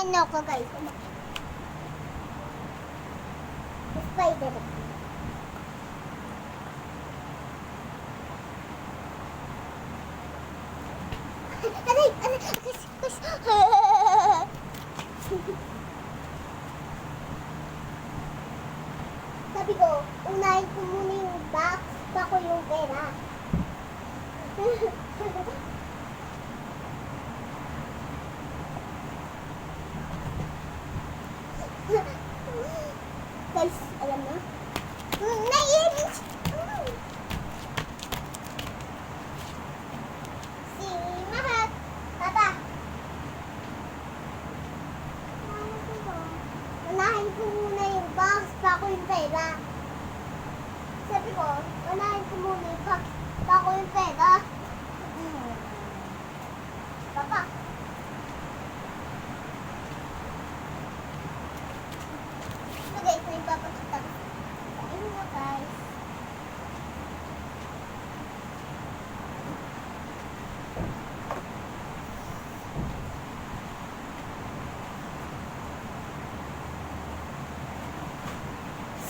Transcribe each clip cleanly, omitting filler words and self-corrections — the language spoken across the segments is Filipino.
Kumain na ako guys. Spider. Aray! Aray! Kus! Sabi ko, unahin ko muna yung box bago yung pera. Guys, alam na? Naiinis! Si Mahat! Tata! Unahin ko muna yung box bago yung pera. Sabi ko, unahin ko muna yung box bago yung pera. Papa! So guys, may papakita ko sa inyo guys.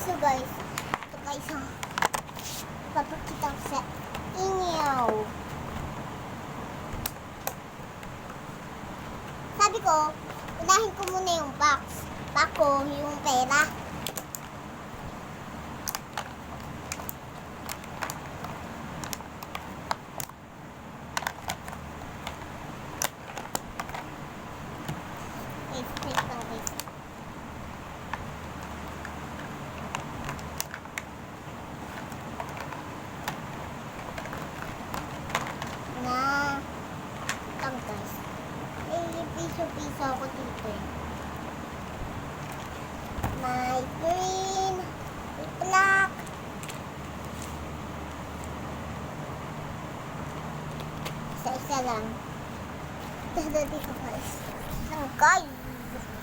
So guys, ito guys ha. Papakita ko sa inyo. Sabi ko, unahin ko muna yung box bago yung pera. Wait lang guys. Na, lang guys. Piso-piso ako dito eh. May green, may black. Isa-isa lang. Dito guys. Lang guys.